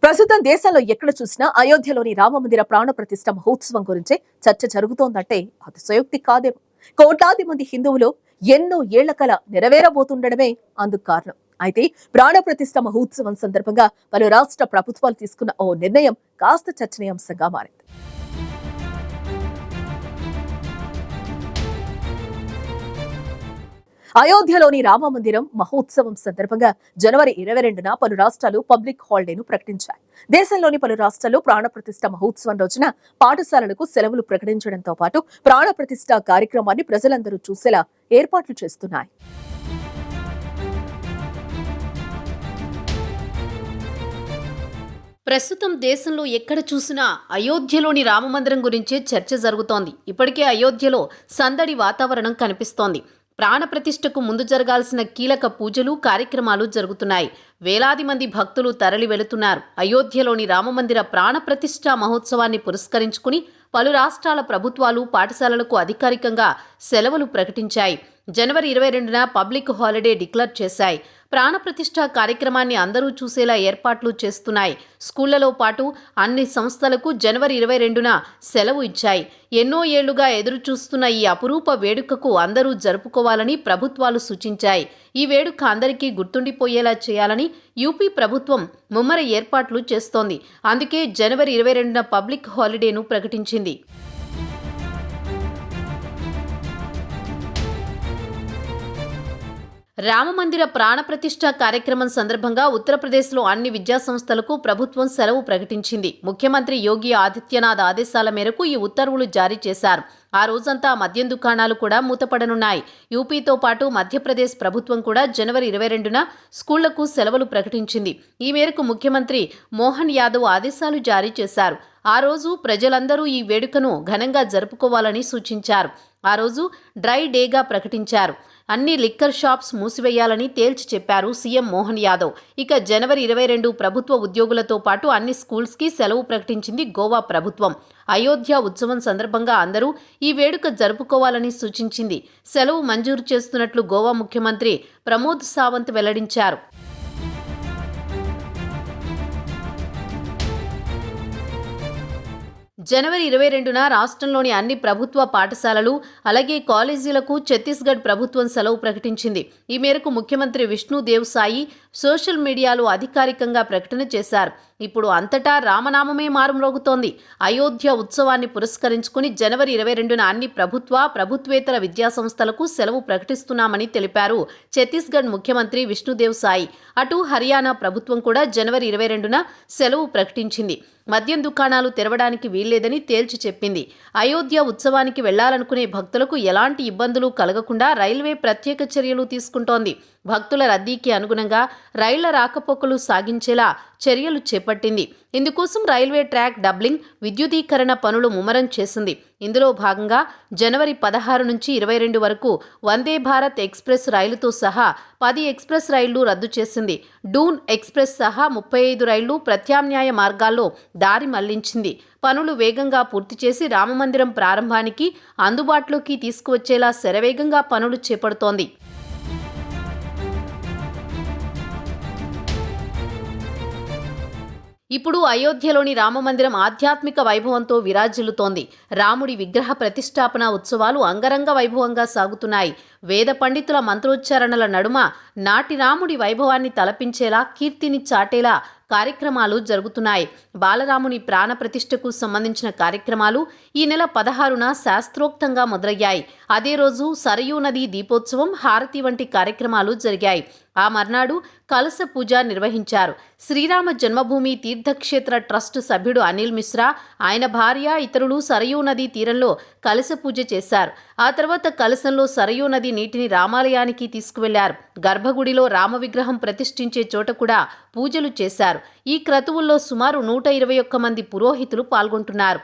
ప్రస్తుతం దేశంలో ఎక్కడ చూసినా అయోధ్యలోని రామమందిర ప్రాణ ప్రతిష్ఠ మహోత్సవం గురించే చర్చ జరుగుతోందంటే అతిశయోక్తి కాదేమో. కోట్లాది మంది హిందువులు ఎన్నో ఏళ్ల కల నెరవేరబోతుండడమే అందుకు కారణం. అయితే ప్రాణ ప్రతిష్ఠ మహోత్సవం సందర్భంగా పలు రాష్ట్ర ప్రభుత్వాలు తీసుకున్న ఓ నిర్ణయం కాస్త చర్చనీయాంశంగా మారింది. అయోధ్యలోని రామమందిరం మహోత్సవం సందర్భంగా జనవరి 22న పలు రాష్ట్రాలు పబ్లిక్ హాలిడేను ప్రకటించాయి. దేశంలోని పలు రాష్ట్రాలు ప్రాణప్రతిష్ఠ మహోత్సవం రోజున పాఠశాలలకు సెలవులు ప్రకటించడంతో పాటు ప్రాణప్రతిష్ఠ కార్యక్రమాన్ని ప్రజలందరూ చూసేలా ఏర్పాట్లు చేస్తున్నాయి. ప్రస్తుతం దేశంలో ఎక్కడ చూసినా అయోధ్యలోని రామమందిరం గురించే చర్చ జరుగుతోంది. ఇప్పటికే అయోధ్యలో సందడి వాతావరణం కనిపిస్తోంది. ప్రాణప్రతిష్ఠకు ముందు జరగాల్సిన కీలక పూజలు కార్యక్రమాలు జరుగుతున్నాయి. వేలాది మంది భక్తులు తరలి వెళుతున్నారు. అయోధ్యలోని రామమందిర ప్రాణప్రతిష్ఠ మహోత్సవాన్ని పురస్కరించుకుని పలు రాష్ట్రాల ప్రభుత్వాలు పాఠశాలలకు అధికారికంగా సెలవులు ప్రకటించాయి. జనవరి 22న పబ్లిక్ హాలిడే డిక్లేర్ చేశాయి. ప్రాణప్రతిష్ఠ కార్యక్రమాన్ని అందరూ చూసేలా ఏర్పాట్లు చేస్తున్నాయి. స్కూళ్లలో పాటు అన్ని సంస్థలకు జనవరి 22న సెలవు ఇచ్చాయి. ఎన్నో ఏళ్లుగా ఎదురుచూస్తున్న ఈ అపురూప వేడుకకు అందరూ జరుపుకోవాలని ప్రభుత్వాలు సూచించాయి. ఈ వేడుక అందరికీ గుర్తుండిపోయేలా చేయాలని యూపీ ప్రభుత్వం ముమ్మర ఏర్పాట్లు చేస్తోంది. అందుకే జనవరి 22న పబ్లిక్ హాలిడేను ప్రకటించింది. రామమందిర ప్రాణప్రతిష్ఠ కార్యక్రమం సందర్భంగా ఉత్తరప్రదేశ్లో అన్ని విద్యాసంస్థలకు ప్రభుత్వం సెలవు ప్రకటించింది. ముఖ్యమంత్రి యోగి ఆదిత్యనాథ్ ఆదేశాల మేరకు ఈ ఉత్తర్వులు జారీ చేశారు. ఆ రోజంతా మద్యం దుకాణాలు కూడా మూతపడనున్నాయి. యూపీతో పాటు మధ్యప్రదేశ్ ప్రభుత్వం కూడా జనవరి 22న స్కూళ్లకు సెలవులు ప్రకటించింది. ఈ మేరకు ముఖ్యమంత్రి మోహన్ యాదవ్ ఆదేశాలు జారీ చేశారు. ఆ రోజు ప్రజలందరూ ఈ వేడుకను ఘనంగా జరుపుకోవాలని సూచించారు. ఆ రోజు డ్రై డేగా ప్రకటించారు. అన్ని లిక్కర్ షాప్స్ మూసివేయాలని తేల్చి చెప్పారు సీఎం మోహన్ యాదవ్. ఇక జనవరి 22 ప్రభుత్వ ఉద్యోగులతో పాటు అన్ని స్కూల్స్కి సెలవు ప్రకటించింది గోవా ప్రభుత్వం. అయోధ్య ఉత్సవం సందర్భంగా అందరూ ఈ వేడుక జరుపుకోవాలని సూచించింది. సెలవు మంజూరు చేస్తున్నట్లు గోవా ముఖ్యమంత్రి ప్రమోద్ సావంత్ వెల్లడించారు. జనవరి 22న రాష్ట్రంలోని అన్ని ప్రభుత్వ పాఠశాలలు అలాగే కాలేజీలకు ఛత్తీస్గఢ్ ప్రభుత్వం సెలవు ప్రకటించింది. ఈ మేరకు ముఖ్యమంత్రి విష్ణుదేవ్ సాయి సోషల్ మీడియాలో అధికారికంగా ప్రకటన చేశారు. ఇప్పుడు అంతటా రామనామమే మారుమ్రోగుతోంది. అయోధ్య ఉత్సవాన్ని పురస్కరించుకుని జనవరి 22న అన్ని ప్రభుత్వేతర విద్యాసంస్థలకు సెలవు ప్రకటిస్తున్నామని తెలిపారు ఛత్తీస్గఢ్ ముఖ్యమంత్రి విష్ణుదేవ్ సాయి. అటు హర్యానా ప్రభుత్వం కూడా జనవరి 22న సెలవు ప్రకటించింది. మద్యం దుకాణాలు తెరవడానికి వీల్లేదని తేల్చి చెప్పింది. అయోధ్య ఉత్సవానికి వెళ్లాలనుకునే భక్తులకు ఎలాంటి ఇబ్బందులు కలగకుండా రైల్వే ప్రత్యేక చర్యలు తీసుకుంటోంది. భక్తుల రద్దీకి అనుగుణంగా రైళ్ల రాకపోకలు సాగించేలా చర్యలు చేపట్టింది. ఇందుకోసం రైల్వే ట్రాక్ డబ్లింగ్, విద్యుదీకరణ పనులు ముమ్మరం చేసింది. ఇందులో భాగంగా జనవరి 16 నుంచి 22 వరకు వందే భారత్ ఎక్స్ప్రెస్ రైలుతో సహా 10 ఎక్స్ప్రెస్ రైళ్లు రద్దు చేసింది. డూన్ ఎక్స్ప్రెస్ సహా 35 రైళ్లు ప్రత్యామ్నాయ మార్గాల్లో దారి మళ్లించింది. పనులు వేగంగా పూర్తి చేసి రామమందిరం ప్రారంభానికి అందుబాటులోకి తీసుకువచ్చేలా శరవేగంగా పనులు చేపడుతోంది. ఇప్పుడు అయోధ్యలోని రామమందిరం ఆధ్యాత్మిక వైభవంతో విరాజిల్లుతోంది. రాముడి విగ్రహ ప్రతిష్టాపన ఉత్సవాలు అంగరంగ వైభవంగా సాగుతున్నాయి. వేద పండితుల మంత్రోచ్చారణల నడుమ నాటి రాముడి వైభవాన్ని తలపించేలా, కీర్తిని చాటేలా కార్యక్రమాలు జరుగుతున్నాయి. బాలరాముని ప్రాణ ప్రతిష్ఠకు సంబంధించిన కార్యక్రమాలు ఈ నెల 16న శాస్త్రోక్తంగా మొదలయ్యాయి. అదే రోజు సరయూ నది దీపోత్సవం, హారతి వంటి కార్యక్రమాలు జరిగాయి. ఆ మర్నాడు కలశ పూజ నిర్వహించారు. శ్రీరామ జన్మభూమి తీర్థక్షేత్ర ట్రస్ట్ సభ్యుడు అనిల్ మిశ్రా, ఆయన భార్య, ఇతరులు సరయూ నది తీరంలో కలశ పూజ చేశారు. ఆ తర్వాత కలశంలో సరయూ నది నీటిని రామాలయానికి తీసుకువెళ్లారు. గర్భగుడిలో రామ విగ్రహం ప్రతిష్ఠించే చోట కూడా పూజలు చేశారు. ఈ క్రతువుల్లో సుమారు 121 మంది పురోహితులు పాల్గొంటున్నారు.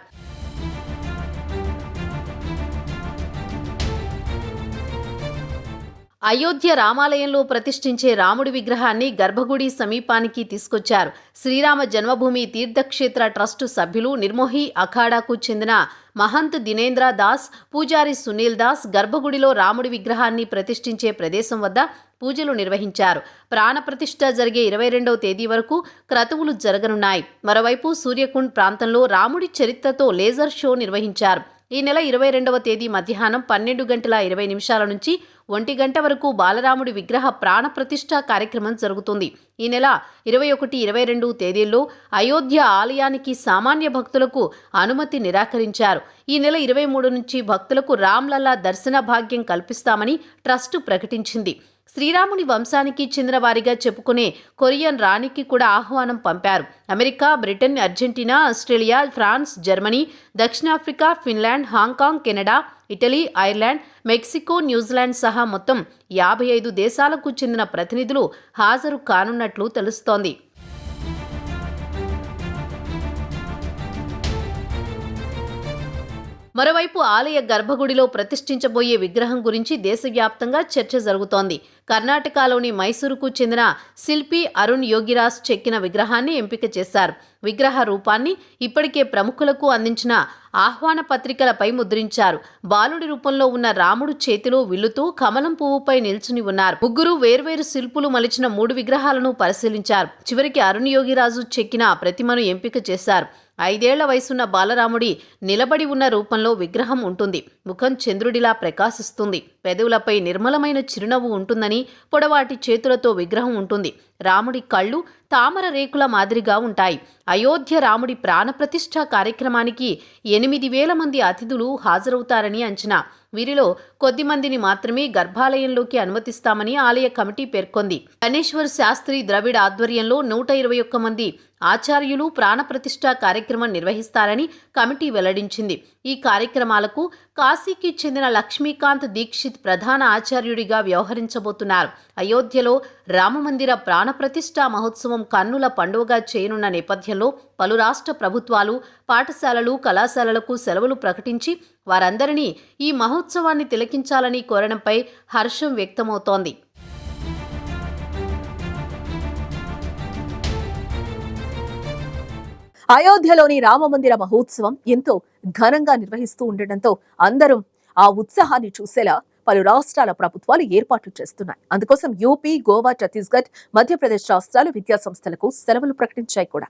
అయోధ్య రామాలయంలో ప్రతిష్ఠించే రాముడి విగ్రహాన్ని గర్భగుడి సమీపానికి తీసుకొచ్చారు. శ్రీరామ జన్మభూమి తీర్థక్షేత్ర ట్రస్టు సభ్యులు నిర్మోహి అఖాడాకు చెందిన మహంత్ దినేంద్ర దాస్, పూజారి సునీల్ దాస్ గర్భగుడిలో రాముడి విగ్రహాన్ని ప్రతిష్ఠించే ప్రదేశం వద్ద పూజలు నిర్వహించారు. ప్రాణప్రతిష్ఠ జరిగే 22వ తేదీ వరకు క్రతువులు జరగనున్నాయి. మరోవైపు సూర్యకుండ్ ప్రాంతంలో రాముడి చరిత్రతో లేజర్ షో నిర్వహించారు. ఈ నెల 22వ తేదీ మధ్యాహ్నం 12:20 నుంచి 1 గంట వరకు బాలరాముడి విగ్రహ ప్రాణప్రతిష్ఠ కార్యక్రమం జరుగుతుంది. ఈ నెల 21, 22 తేదీల్లో అయోధ్య ఆలయానికి సామాన్య భక్తులకు అనుమతి నిరాకరించారు. ఈ నెల 23 నుంచి భక్తులకు రామ్లల్లా దర్శన భాగ్యం కల్పిస్తామని ట్రస్టు ప్రకటించింది. శ్రీరాముని వంశానికి చెందిన వారిగా చెప్పుకునే కొరియన్ రాణికి కూడా ఆహ్వానం పంపారు. America, Britain, Argentina, Australia, France, Germany, దక్షిణాఫ్రికా, Finland, Hong Kong, Canada, Italy, Ireland, Mexico, New Zealand సహా మొత్తం 55 దేశాలకు చెందిన ప్రతినిధులు హాజరు కానున్నట్లు తెలుస్తోంది. మరోవైపు ఆలయ గర్భగుడిలో ప్రతిష్ఠించబోయే విగ్రహం గురించి దేశవ్యాప్తంగా చర్చ జరుగుతోంది. కర్ణాటకలోని మైసూరుకు చెందిన శిల్పి అరుణ్ యోగిరాజ్ చెక్కిన విగ్రహాన్ని ఎంపిక చేశారు. విగ్రహ రూపాన్ని ఇప్పటికే ప్రముఖులకు అందించిన ఆహ్వాన పత్రికలపై ముద్రించారు. బాలుడి రూపంలో ఉన్న రాముడు చేతిలో విల్లుతూ కమలం పువ్వుపై నిల్చుని ఉన్నారు. ముగ్గురు వేర్వేరు శిల్పులు మలిచిన 3 విగ్రహాలను పరిశీలించారు. చివరికి అరుణ్ యోగిరాజు చెక్కిన ప్రతిమను ఎంపిక చేశారు. 5 ఏళ్ల వయసున్న బాలరాముడి నిలబడి ఉన్న రూపంలో విగ్రహం ఉంటుంది. ముఖం చంద్రుడిలా ప్రకాశిస్తుంది. పెదవులపై నిర్మలమైన చిరునవ్వు ఉంటుందని, పొడవాటి చేతులతో విగ్రహం ఉంటుంది. రాముడి కళ్ళు తామర రేకుల మాదిరిగా ఉంటాయి. అయోధ్య రాముడి ప్రాణప్రతిష్ఠ కార్యక్రమానికి 8,000 మంది అతిథులు హాజరవుతారని అంచనా. వీరిలో కొద్ది మందిని మాత్రమే గర్భాలయంలోకి అనుమతిస్తామని ఆలయ కమిటీ పేర్కొంది. గణేశ్వర్ శాస్త్రి ద్రవిడ ఆధ్వర్యంలో 121 మంది ఆచార్యులు ప్రాణప్రతిష్ఠ కార్యక్రమం నిర్వహిస్తారని కమిటీ వెల్లడించింది. ఈ కార్యక్రమాలకు కాశీకి చెందిన లక్ష్మీకాంత్ దీక్షిత్ ప్రధాన ఆచార్యుడిగా వ్యవహరించబోతున్నారు. అయోధ్యలో రామమందిర ప్రాణప్రతిష్ఠ మహోత్సవం కన్నుల పండుగగా చేయనున్న నేపథ్యంలో పలు రాష్ట్ర ప్రభుత్వాలు, పాఠశాలలు, కళాశాలలకు సెలవులు ప్రకటించి వారందరినీ ఈ మహోత్సవాన్ని తిలకించాలని కోరడంపై హర్షం వ్యక్తమవుతోంది. అయోధ్యలోని రామమందిర మహోత్సవం ఎంతో ఘనంగా నిర్వహిస్తూ ఉండటంతో అందరూ ఆ ఉత్సాహాన్ని చూసేలా పలు రాష్ట్రాల ప్రభుత్వాలు ఏర్పాట్లు చేస్తున్నాయి. అందుకోసం యూపీ, గోవా, ఛత్తీస్గఢ్, మధ్యప్రదేశ్ రాష్ట్రాలు విద్యా సంస్థలకు సెలవులు ప్రకటించాయి కూడా.